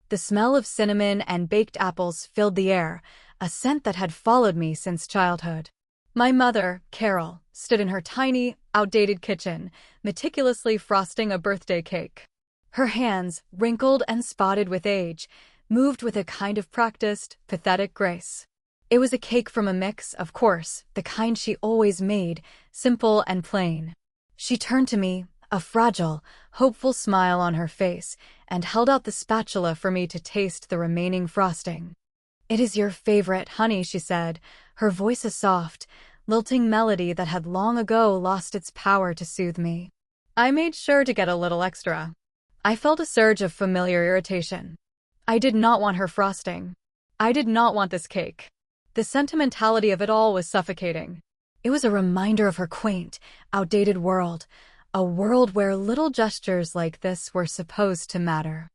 The smell of cinnamon and baked apples filled the air, a scent that had followed me since childhood. My mother, Carol, stood in her tiny, outdated kitchen, meticulously frosting a birthday cake. Her hands, wrinkled and spotted with age, moved with a kind of practiced, pathetic grace. It was a cake from a mix, of course, the kind she always made, simple and plain. She turned to me, a fragile, hopeful smile on her face, and held out the spatula for me to taste the remaining frosting. "It is your favorite, honey," she said, her voice a soft, lilting melody that had long ago lost its power to soothe me. I made sure to get a little extra. I felt a surge of familiar irritation. I did not want her frosting. I did not want this cake. The sentimentality of it all was suffocating. It was a reminder of her quaint, outdated world, a world where little gestures like this were supposed to matter.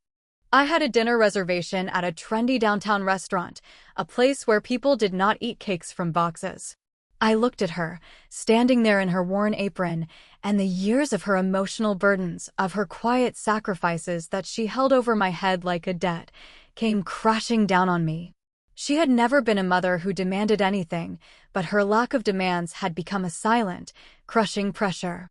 I had a dinner reservation at a trendy downtown restaurant, a place where people did not eat cakes from boxes. I looked at her, standing there in her worn apron, and the years of her emotional burdens, of her quiet sacrifices that she held over my head like a debt, came crashing down on me. She had never been a mother who demanded anything, but her lack of demands had become a silent, crushing pressure.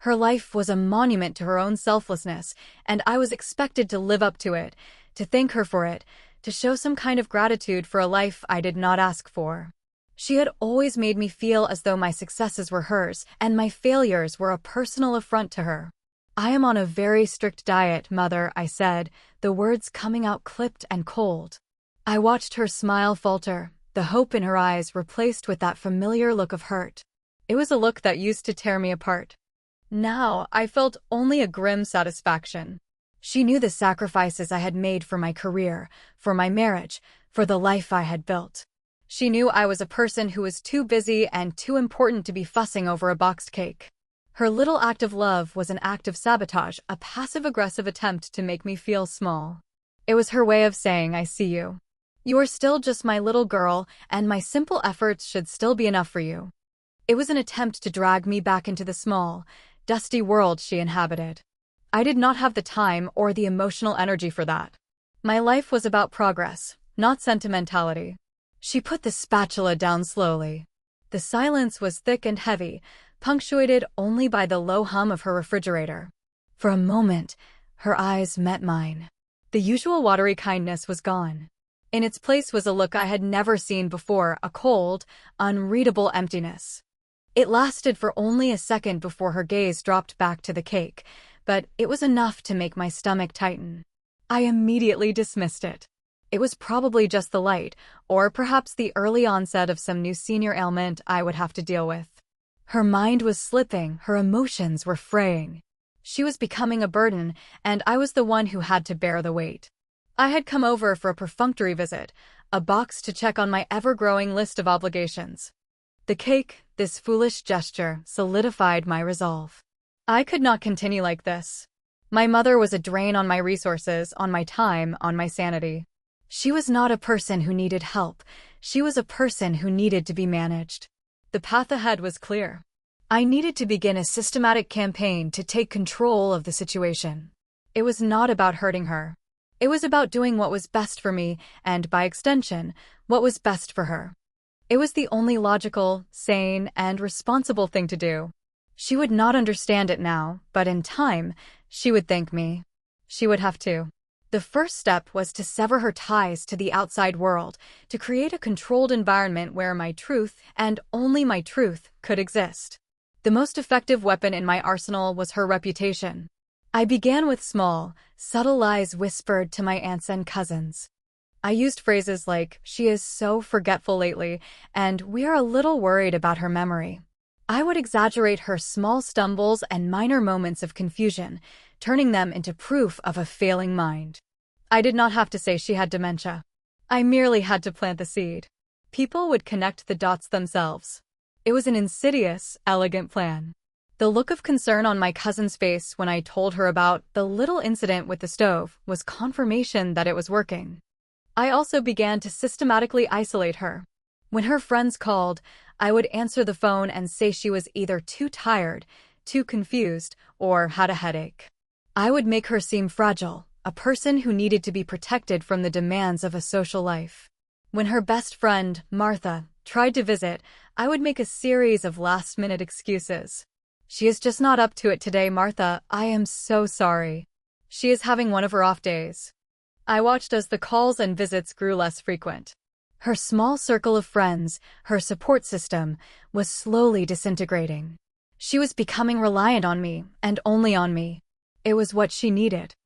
Her life was a monument to her own selflessness, and I was expected to live up to it, to thank her for it, to show some kind of gratitude for a life I did not ask for. She had always made me feel as though my successes were hers, and my failures were a personal affront to her. "I am on a very strict diet, Mother," I said, the words coming out clipped and cold. I watched her smile falter, the hope in her eyes replaced with that familiar look of hurt. It was a look that used to tear me apart. Now, I felt only a grim satisfaction. She knew the sacrifices I had made for my career, for my marriage, for the life I had built. She knew I was a person who was too busy and too important to be fussing over a boxed cake. Her little act of love was an act of sabotage, a passive-aggressive attempt to make me feel small. It was her way of saying, "I see you. You are still just my little girl, and my simple efforts should still be enough for you." It was an attempt to drag me back into the small, dusty world she inhabited. I did not have the time or the emotional energy for that. My life was about progress, not sentimentality. She put the spatula down slowly. The silence was thick and heavy, punctuated only by the low hum of her refrigerator. For a moment, her eyes met mine. The usual watery kindness was gone. In its place was a look I had never seen before, a cold, unreadable emptiness. It lasted for only a second before her gaze dropped back to the cake, but it was enough to make my stomach tighten. I immediately dismissed it. It was probably just the light, or perhaps the early onset of some new senior ailment I would have to deal with. Her mind was slipping, her emotions were fraying. She was becoming a burden, and I was the one who had to bear the weight. I had come over for a perfunctory visit, a box to check on my ever-growing list of obligations. The cake, this foolish gesture, solidified my resolve. I could not continue like this. My mother was a drain on my resources, on my time, on my sanity. She was not a person who needed help. She was a person who needed to be managed. The path ahead was clear. I needed to begin a systematic campaign to take control of the situation. It was not about hurting her. It was about doing what was best for me, and by extension, what was best for her. It was the only logical, sane, and responsible thing to do. She would not understand it now, but in time, she would thank me. She would have to. The first step was to sever her ties to the outside world, to create a controlled environment where my truth, and only my truth, could exist. The most effective weapon in my arsenal was her reputation. I began with small, subtle lies whispered to my aunts and cousins. I used phrases like, "She is so forgetful lately," and "We are a little worried about her memory." I would exaggerate her small stumbles and minor moments of confusion, turning them into proof of a failing mind. I did not have to say she had dementia. I merely had to plant the seed. People would connect the dots themselves. It was an insidious, elegant plan. The look of concern on my cousin's face when I told her about the little incident with the stove was confirmation that it was working. I also began to systematically isolate her. When her friends called, I would answer the phone and say she was either too tired, too confused, or had a headache. I would make her seem fragile, a person who needed to be protected from the demands of a social life. When her best friend, Martha, tried to visit, I would make a series of last-minute excuses. "She is just not up to it today, Martha. I am so sorry. She is having one of her off days." I watched as the calls and visits grew less frequent. Her small circle of friends, her support system, was slowly disintegrating. She was becoming reliant on me, and only on me. It was what she needed.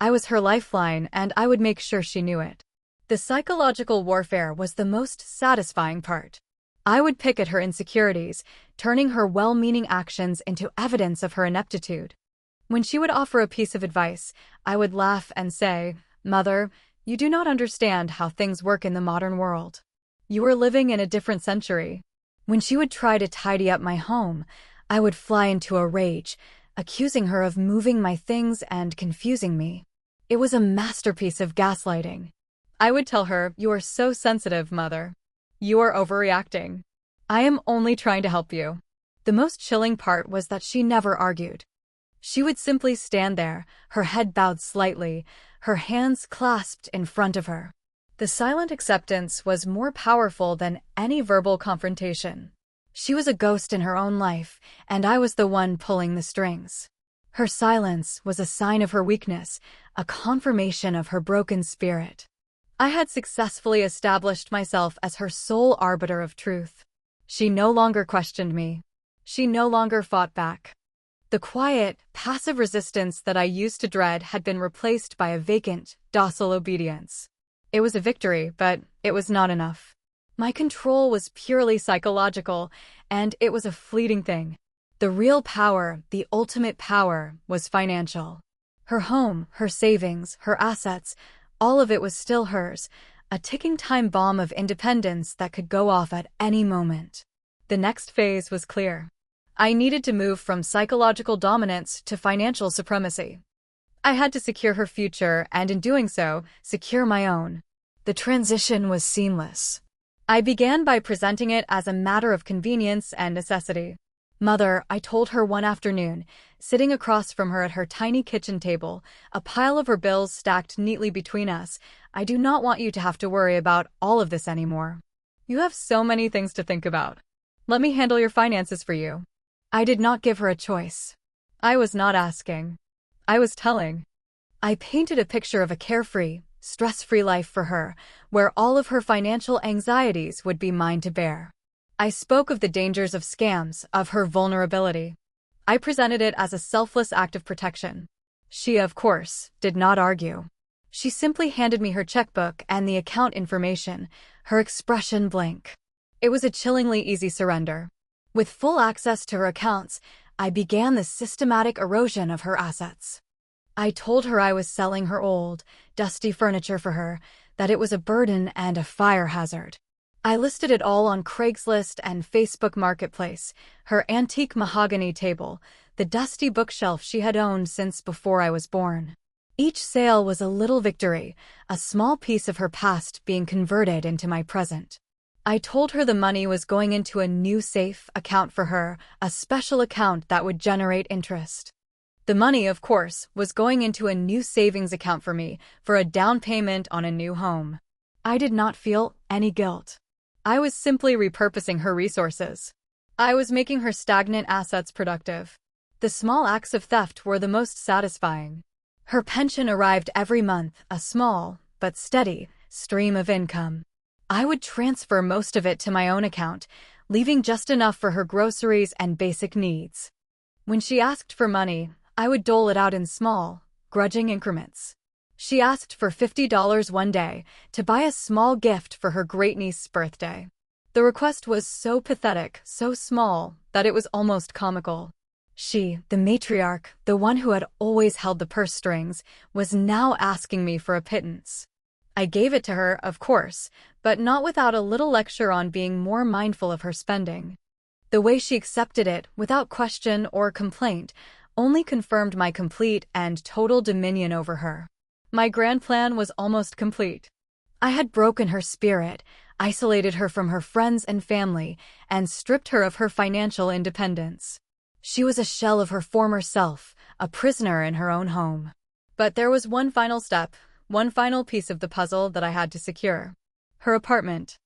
I was her lifeline, and I would make sure she knew it. The psychological warfare was the most satisfying part. I would pick at her insecurities, turning her well-meaning actions into evidence of her ineptitude. When she would offer a piece of advice, I would laugh and say, "Mother, you do not understand how things work in the modern world. You are living in a different century." When she would try to tidy up my home, I would fly into a rage, accusing her of moving my things and confusing me. It was a masterpiece of gaslighting. I would tell her, "You are so sensitive, Mother. You are overreacting. I am only trying to help you." The most chilling part was that she never argued. She would simply stand there, her head bowed slightly, her hands clasped in front of her. The silent acceptance was more powerful than any verbal confrontation. She was a ghost in her own life, and I was the one pulling the strings. Her silence was a sign of her weakness, a confirmation of her broken spirit. I had successfully established myself as her sole arbiter of truth. She no longer questioned me. She no longer fought back. The quiet, passive resistance that I used to dread had been replaced by a vacant, docile obedience. It was a victory, but it was not enough. My control was purely psychological, and it was a fleeting thing. The real power, the ultimate power, was financial. Her home, her savings, her assets, all of it was still hers, a ticking time bomb of independence that could go off at any moment. The next phase was clear. I needed to move from psychological dominance to financial supremacy. I had to secure her future and, in doing so, secure my own. The transition was seamless. I began by presenting it as a matter of convenience and necessity. "Mother," I told her one afternoon, sitting across from her at her tiny kitchen table, a pile of her bills stacked neatly between us, "I do not want you to have to worry about all of this anymore. You have so many things to think about. Let me handle your finances for you." I did not give her a choice. I was not asking. I was telling. I painted a picture of a carefree, stress-free life for her, where all of her financial anxieties would be mine to bear. I spoke of the dangers of scams, of her vulnerability. I presented it as a selfless act of protection. She, of course, did not argue. She simply handed me her checkbook and the account information, her expression blank. It was a chillingly easy surrender. With full access to her accounts, I began the systematic erosion of her assets. I told her I was selling her old, dusty furniture for her, that it was a burden and a fire hazard. I listed it all on Craigslist and Facebook Marketplace, her antique mahogany table, the dusty bookshelf she had owned since before I was born. Each sale was a little victory, a small piece of her past being converted into my present. I told her the money was going into a new safe account for her, a special account that would generate interest. The money, of course, was going into a new savings account for me, for a down payment on a new home. I did not feel any guilt. I was simply repurposing her resources. I was making her stagnant assets productive. The small acts of theft were the most satisfying. Her pension arrived every month, a small, but steady, stream of income. I would transfer most of it to my own account, leaving just enough for her groceries and basic needs. When she asked for money, I would dole it out in small, grudging increments. She asked for $50 one day to buy a small gift for her great-niece's birthday. The request was so pathetic, so small, that it was almost comical. She, the matriarch, the one who had always held the purse strings, was now asking me for a pittance. I gave it to her, of course, but not without a little lecture on being more mindful of her spending. The way she accepted it, without question or complaint, only confirmed my complete and total dominion over her. My grand plan was almost complete. I had broken her spirit, isolated her from her friends and family, and stripped her of her financial independence. She was a shell of her former self, a prisoner in her own home. But there was one final step, one final piece of the puzzle that I had to secure. Her apartment.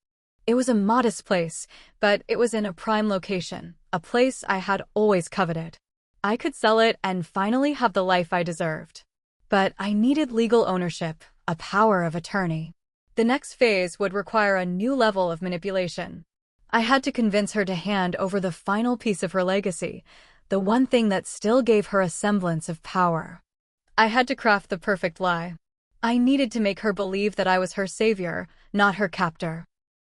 It was a modest place, but it was in a prime location, a place I had always coveted. I could sell it and finally have the life I deserved. But I needed legal ownership, a power of attorney. The next phase would require a new level of manipulation. I had to convince her to hand over the final piece of her legacy, the one thing that still gave her a semblance of power. I had to craft the perfect lie. I needed to make her believe that I was her savior, not her captor.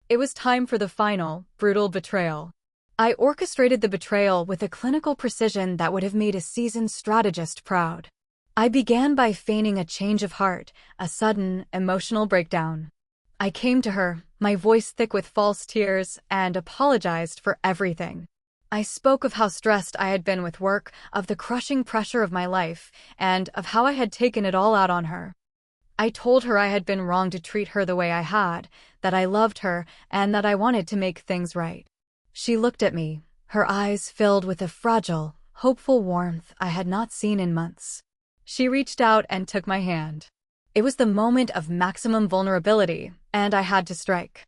It was time for the final, brutal betrayal. I orchestrated the betrayal with a clinical precision that would have made a seasoned strategist proud. I began by feigning a change of heart, a sudden, emotional breakdown. I came to her, my voice thick with false tears, and apologized for everything. I spoke of how stressed I had been with work, of the crushing pressure of my life, and of how I had taken it all out on her. I told her I had been wrong to treat her the way I had, that I loved her, and that I wanted to make things right. She looked at me, her eyes filled with a fragile, hopeful warmth I had not seen in months. She reached out and took my hand. It was the moment of maximum vulnerability, and I had to strike.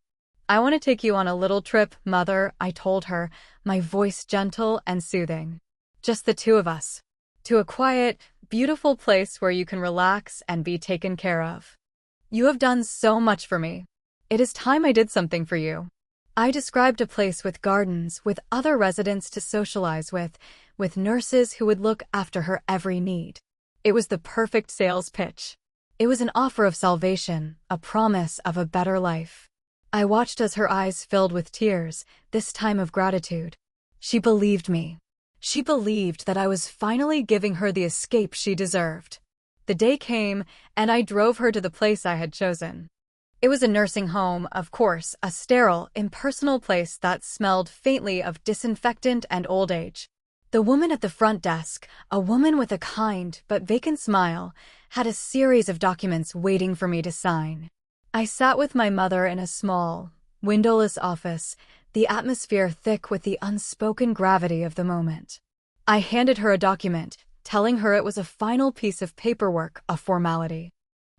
"I want to take you on a little trip, Mother," I told her, my voice gentle and soothing. "Just the two of us. To a quiet, beautiful place where you can relax and be taken care of. You have done so much for me. It is time I did something for you." I described a place with gardens, with other residents to socialize with nurses who would look after her every need. It was the perfect sales pitch. It was an offer of salvation, a promise of a better life. I watched as her eyes filled with tears, this time of gratitude. She believed me. She believed that I was finally giving her the escape she deserved. The day came, and I drove her to the place I had chosen. It was a nursing home, of course, a sterile, impersonal place that smelled faintly of disinfectant and old age. The woman at the front desk, a woman with a kind but vacant smile, had a series of documents waiting for me to sign. I sat with my mother in a small, windowless office, the atmosphere thick with the unspoken gravity of the moment. I handed her a document, telling her it was a final piece of paperwork, a formality.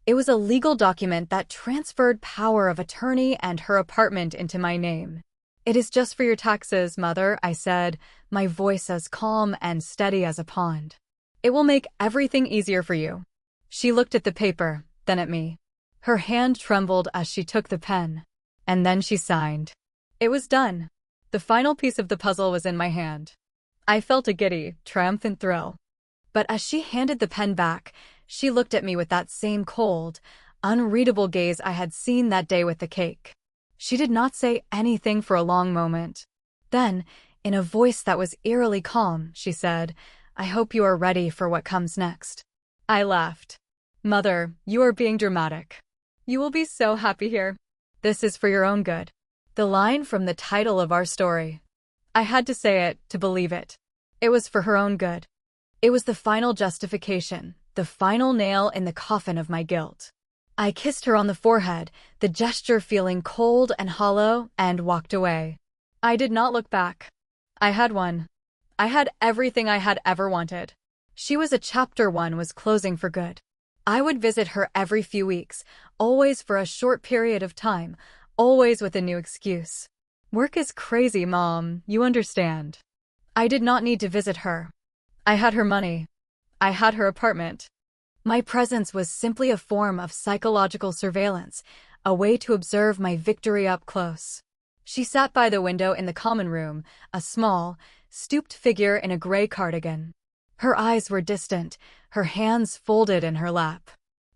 It was a legal document that transferred power of attorney and her apartment into my name. "It is just for your taxes, Mother," I said, my voice as calm and steady as a pond. "It will make everything easier for you." She looked at the paper, then at me. Her hand trembled as she took the pen. And then she signed. It was done. The final piece of the puzzle was in my hand. I felt a giddy, triumphant thrill. But as she handed the pen back, she looked at me with that same cold, unreadable gaze I had seen that day with the cake. She did not say anything for a long moment. Then, in a voice that was eerily calm, she said, "I hope you are ready for what comes next." I laughed. "Mother, you are being dramatic. You will be so happy here. This is for your own good." The line from the title of our story. I had to say it to believe it. It was for her own good. It was the final justification, the final nail in the coffin of my guilt. I kissed her on the forehead, the gesture feeling cold and hollow, and walked away. I did not look back. I had won. I had everything I had ever wanted. She was a chapter one was closing for good. I would visit her every few weeks, always for a short period of time, always with a new excuse. "Work is crazy, Mom, you understand." I did not need to visit her. I had her money. I had her apartment. My presence was simply a form of psychological surveillance, a way to observe my victory up close. She sat by the window in the common room, a small, stooped figure in a gray cardigan. Her eyes were distant, her hands folded in her lap.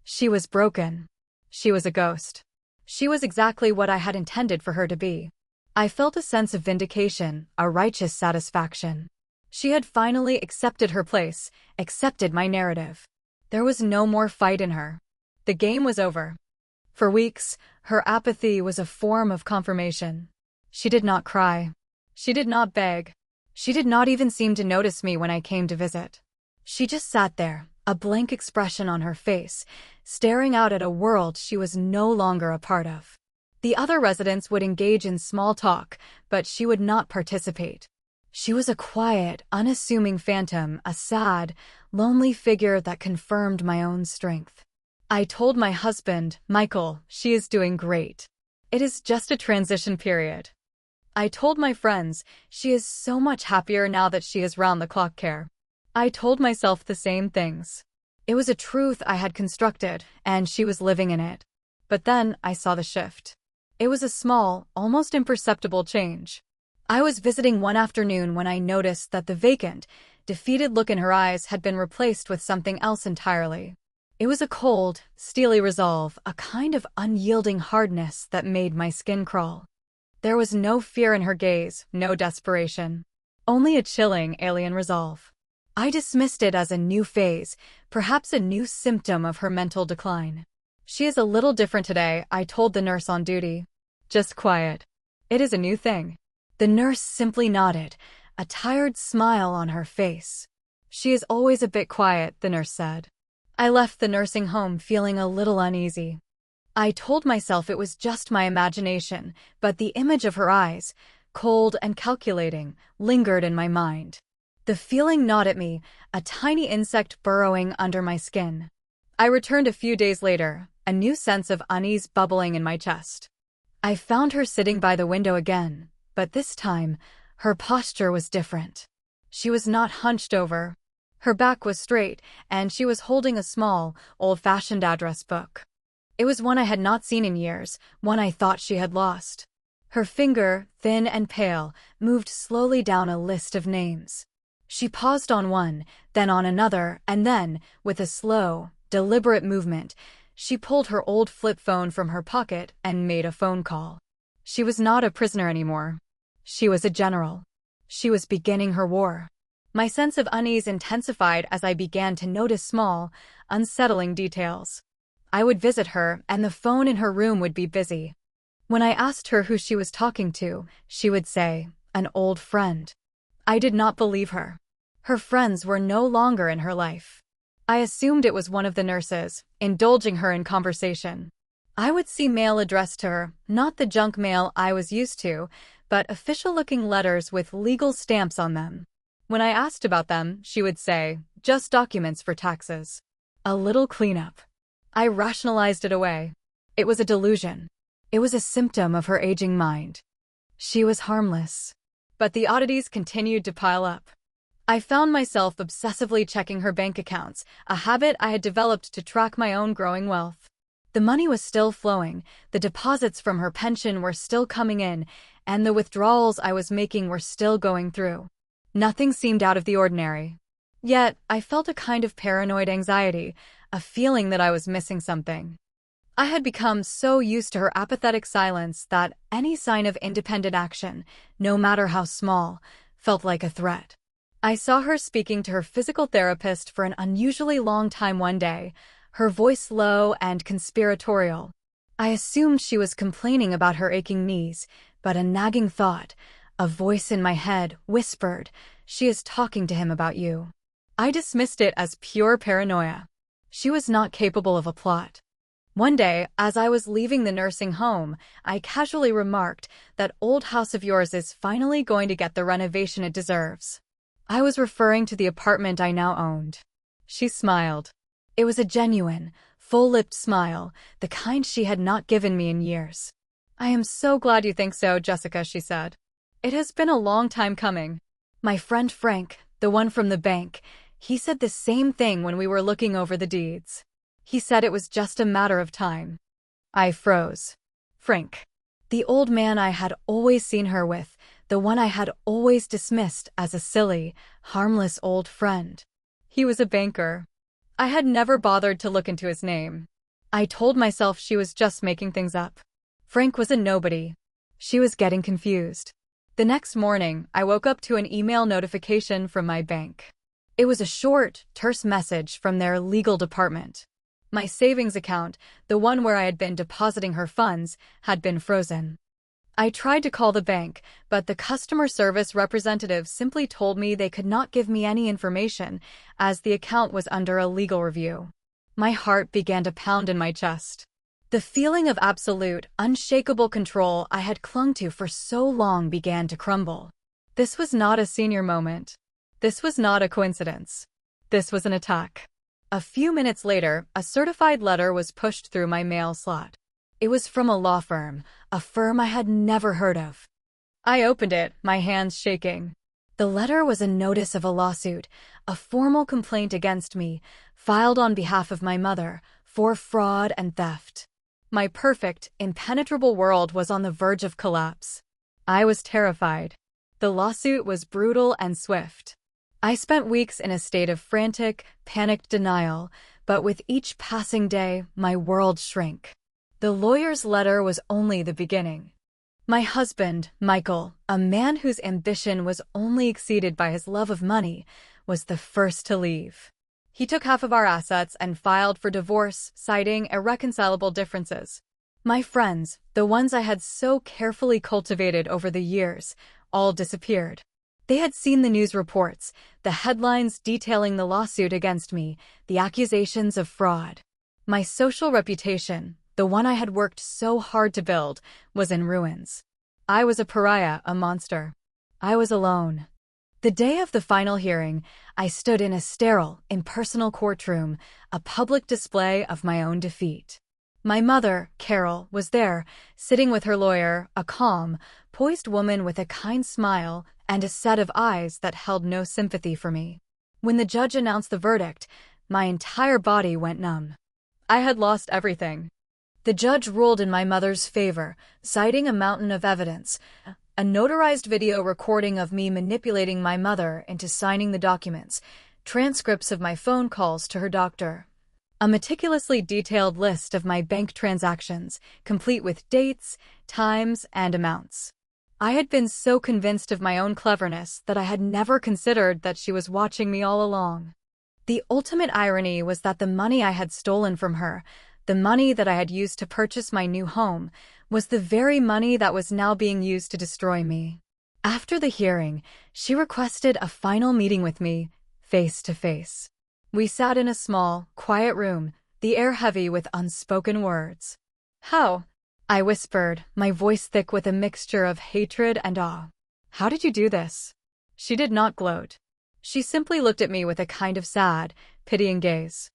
She was broken. She was a ghost. She was exactly what I had intended for her to be. I felt a sense of vindication, a righteous satisfaction. She had finally accepted her place, accepted my narrative. There was no more fight in her. The game was over. For weeks, her apathy was a form of confirmation. She did not cry. She did not beg. She did not even seem to notice me when I came to visit. She just sat there, a blank expression on her face, staring out at a world she was no longer a part of. The other residents would engage in small talk, but she would not participate. She was a quiet, unassuming phantom, a sad, lonely figure that confirmed my own strength. I told my husband, Michael, she is doing great. It is just a transition period. I told my friends, she is so much happier now that she has round-the-clock care. I told myself the same things. It was a truth I had constructed, and she was living in it. But then I saw the shift. It was a small, almost imperceptible change. I was visiting one afternoon when I noticed that the vacant, defeated look in her eyes had been replaced with something else entirely. It was a cold, steely resolve, a kind of unyielding hardness that made my skin crawl. There was no fear in her gaze, no desperation. Only a chilling, alien resolve. I dismissed it as a new phase, perhaps a new symptom of her mental decline. She is a little different today, I told the nurse on duty. Just quiet. It is a new thing. The nurse simply nodded, a tired smile on her face. She is always a bit quiet, the nurse said. I left the nursing home feeling a little uneasy. I told myself it was just my imagination, but the image of her eyes, cold and calculating, lingered in my mind. The feeling gnawed at me, a tiny insect burrowing under my skin. I returned a few days later, a new sense of unease bubbling in my chest. I found her sitting by the window again, but this time, her posture was different. She was not hunched over. Her back was straight, and she was holding a small, old-fashioned address book. It was one I had not seen in years, one I thought she had lost. Her finger, thin and pale, moved slowly down a list of names. She paused on one, then on another, and then, with a slow, deliberate movement, she pulled her old flip phone from her pocket and made a phone call. She was not a prisoner anymore. She was a general. She was beginning her war. My sense of unease intensified as I began to notice small, unsettling details. I would visit her, and the phone in her room would be busy. When I asked her who she was talking to, she would say, "An old friend." I did not believe her. Her friends were no longer in her life. I assumed it was one of the nurses, indulging her in conversation. I would see mail addressed to her, not the junk mail I was used to, but official-looking letters with legal stamps on them. When I asked about them, she would say, "Just documents for taxes." A little cleanup. I rationalized it away. It was a delusion. It was a symptom of her aging mind. She was harmless. But the oddities continued to pile up. I found myself obsessively checking her bank accounts, a habit I had developed to track my own growing wealth. The money was still flowing, the deposits from her pension were still coming in, and the withdrawals I was making were still going through. Nothing seemed out of the ordinary. Yet, I felt a kind of paranoid anxiety, a feeling that I was missing something. I had become so used to her apathetic silence that any sign of independent action, no matter how small, felt like a threat. I saw her speaking to her physical therapist for an unusually long time one day, her voice low and conspiratorial. I assumed she was complaining about her aching knees, but a nagging thought, a voice in my head, whispered, "She is talking to him about you." I dismissed it as pure paranoia. She was not capable of a plot. One day, as I was leaving the nursing home, I casually remarked, "That old house of yours is finally going to get the renovation it deserves." I was referring to the apartment I now owned. She smiled. It was a genuine, full-lipped smile, the kind she had not given me in years. "I am so glad you think so, Jessica," she said. "It has been a long time coming." My friend Frank, the one from the bank, he said the same thing when we were looking over the deeds. He said it was just a matter of time. I froze. Frank. The old man I had always seen her with, the one I had always dismissed as a silly, harmless old friend. He was a banker. I had never bothered to look into his name. I told myself she was just making things up. Frank was a nobody. She was getting confused. The next morning, I woke up to an email notification from my bank. It was a short, terse message from their legal department. My savings account, the one where I had been depositing her funds, had been frozen. I tried to call the bank, but the customer service representative simply told me they could not give me any information, as the account was under a legal review. My heart began to pound in my chest. The feeling of absolute, unshakable control I had clung to for so long began to crumble. This was not a senior moment. This was not a coincidence. This was an attack. A few minutes later, a certified letter was pushed through my mail slot. It was from a law firm, a firm I had never heard of. I opened it, my hands shaking. The letter was a notice of a lawsuit, a formal complaint against me, filed on behalf of my mother, for fraud and theft. My perfect, impenetrable world was on the verge of collapse. I was terrified. The lawsuit was brutal and swift. I spent weeks in a state of frantic, panicked denial, but with each passing day, my world shrank. The lawyer's letter was only the beginning. My husband, Michael, a man whose ambition was only exceeded by his love of money, was the first to leave. He took half of our assets and filed for divorce, citing irreconcilable differences. My friends, the ones I had so carefully cultivated over the years, all disappeared. They had seen the news reports, the headlines detailing the lawsuit against me, the accusations of fraud. My social reputation, the one I had worked so hard to build, was in ruins. I was a pariah, a monster. I was alone. The day of the final hearing, I stood in a sterile, impersonal courtroom, a public display of my own defeat. My mother, Carol, was there, sitting with her lawyer, a calm, poised woman with a kind smile and a set of eyes that held no sympathy for me. When the judge announced the verdict, my entire body went numb. I had lost everything. The judge ruled in my mother's favor, citing a mountain of evidence, a notarized video recording of me manipulating my mother into signing the documents, transcripts of my phone calls to her doctor, a meticulously detailed list of my bank transactions, complete with dates, times, and amounts. I had been so convinced of my own cleverness that I had never considered that she was watching me all along. The ultimate irony was that the money I had stolen from her, the money that I had used to purchase my new home, was the very money that was now being used to destroy me. After the hearing, she requested a final meeting with me, face to face. We sat in a small, quiet room, the air heavy with unspoken words. "How?" I whispered, my voice thick with a mixture of hatred and awe. "How did you do this?" She did not gloat. She simply looked at me with a kind of sad, pitying gaze.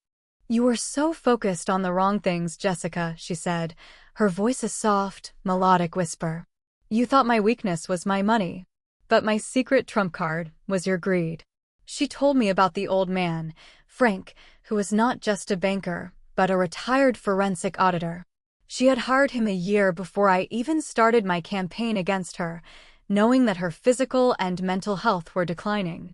"You were so focused on the wrong things, Jessica," she said, her voice a soft, melodic whisper. "You thought my weakness was my money. But my secret trump card was your greed." She told me about the old man, Frank, who was not just a banker, but a retired forensic auditor. She had hired him a year before I even started my campaign against her, knowing that her physical and mental health were declining.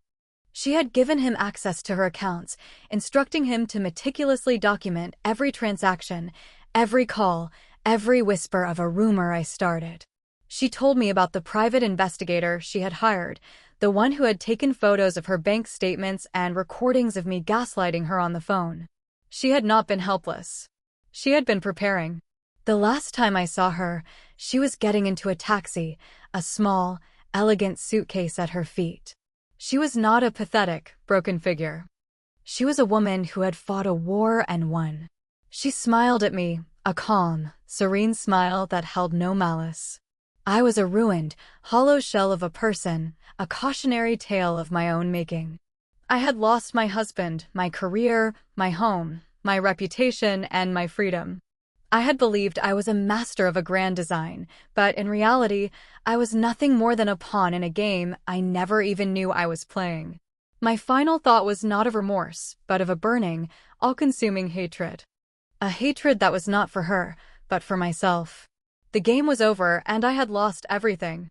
She had given him access to her accounts, instructing him to meticulously document every transaction, every call, every whisper of a rumor I started. She told me about the private investigator she had hired, the one who had taken photos of her bank statements and recordings of me gaslighting her on the phone. She had not been helpless. She had been preparing. The last time I saw her, she was getting into a taxi, a small, elegant suitcase at her feet. She was not a pathetic, broken figure. She was a woman who had fought a war and won. She smiled at me, a calm, serene smile that held no malice. I was a ruined, hollow shell of a person, a cautionary tale of my own making. I had lost my husband, my career, my home, my reputation, and my freedom. I had believed I was a master of a grand design, but in reality, I was nothing more than a pawn in a game I never even knew I was playing. My final thought was not of remorse, but of a burning, all-consuming hatred. A hatred that was not for her, but for myself. The game was over, and I had lost everything.